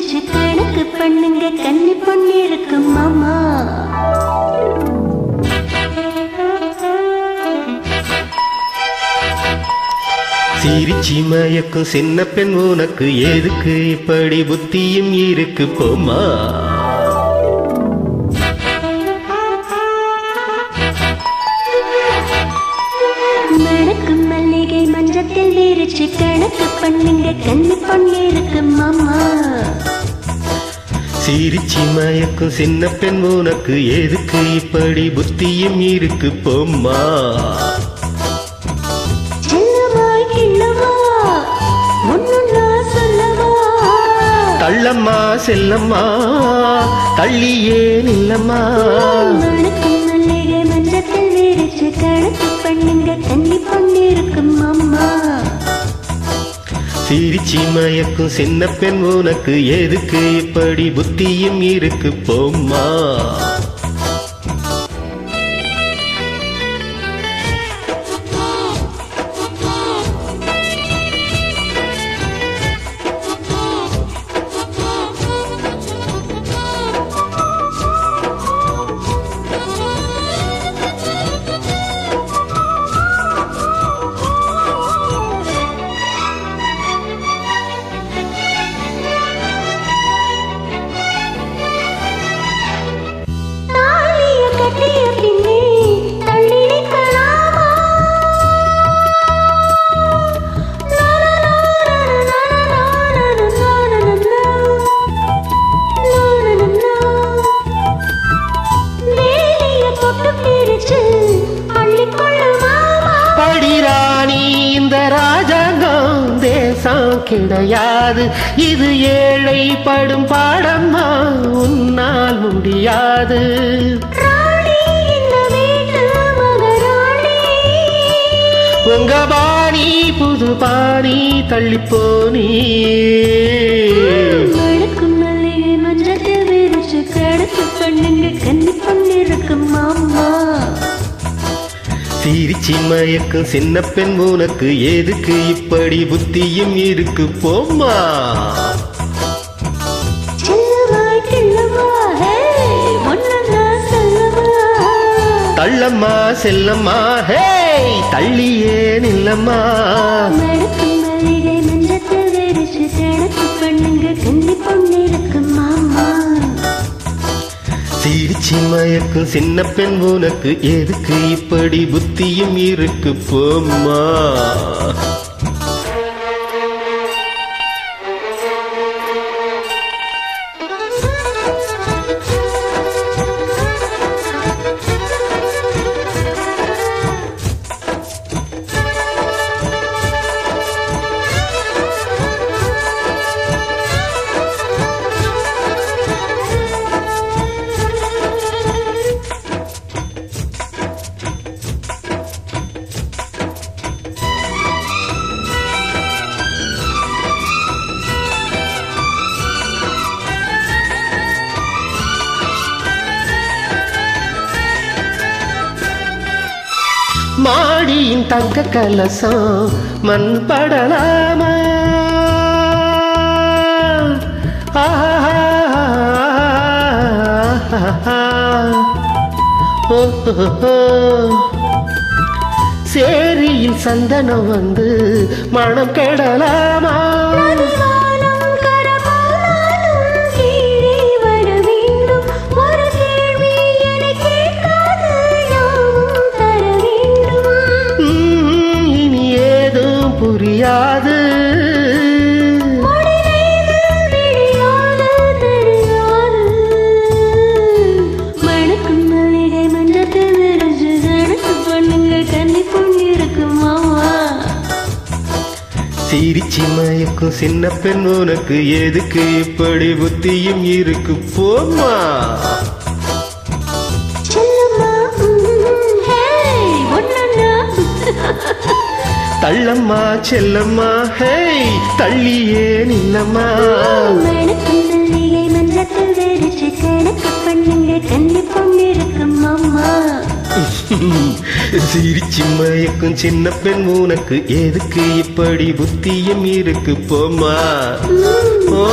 விரிச்சு கணக்கு பண்ணுங்க கன்னி பொண்ணு இருக்கு மாமா. சிரிச்சி மயக்கும் சின்ன பெண் உனக்கு எதுக்கு இப்படி புத்தியும் இருக்கு போமா. மணக்கும் மல்லிகை மஞ்சத்தில் விரிச்சு கணக்கு பண்ணுங்க கன்னி பொண்ணு இருக்கு மாமா. சிரிச்சி மயக்கும் சின்ன பெண் உனக்கு எதுக்கு இப்படி புத்தியும் இருக்கு போமா. தள்ளம்மா செல்லம்மா தள்ளியே நில்லம்மா. மணக்கும் மல்லிகை மஞ்சத்தில் விரிச்சு கணக்கு பண்ணுங்க கன்னி பொண்ணு இருக்கு மாமா. சிரிச்சி மயக்கும் சின்ன பெண் உனக்கு எதுக்கு இப்படி புத்தியும் இருக்கு போமா. கிடையாது இது ஏழை படும் பாடம்மா உன்னால் முடியாது. உங்க பாணி புது பாணி தள்ளிப்போனி. மணக்கும் மல்லிகை மஞ்சத்தில் விரிச்சு கணக்கு பண்ணுங்க கன்னி பொண்ணு இருக்கு மாமா. சிரிச்சி மயக்கும் சின்ன பெண் உனக்கு எதுக்கு இப்படி புத்தியும் இருக்கு போமா. தள்ளம்மா செல்லம்மா ஹே தள்ளியே நில்லம்மா. மணக்கும் மல்லிகை மஞ்சத்தில் விரிச்சு கணக்கு பண்ணுங்க கன்னி பொண்ணு இருக்கு மாமா. சிரிச்சி மயக்கும் சின்ன பெண் உனக்கு எதுக்கு இப்படி புத்தியும் இருக்கு போமா. மாடியின் தங்க கலசம் மண் படலாமா. சேரியில் சந்தனம் வந்து மனம் கெடலாமா. புரியாது மணக்கும் மல்லிகை மஞ்சத்தில் விரிச்சு கணக்கு பண்ணுங்க கன்னி பொண்ணு இருக்கு மாமா. சிரிச்சி மயக்கும் சின்ன பெண் உனக்கு எதுக்கு இப்படி புத்தியும் இருக்கு போமா. தள்ளம்மா செல்லம்மா ஹே தள்ளியே நில்லம்மா. மணக்கும் மல்லிகை மஞ்சத்தில் விரிச்சு கணக்கு பண்ணுங்க கன்னி பொண்ணு இருக்கு மாமா. சிரிச்சு மயக்கும் சின்ன பெண் உனக்கு எதுக்கு இப்படி புத்தியும் இருக்கு போமா. ஓ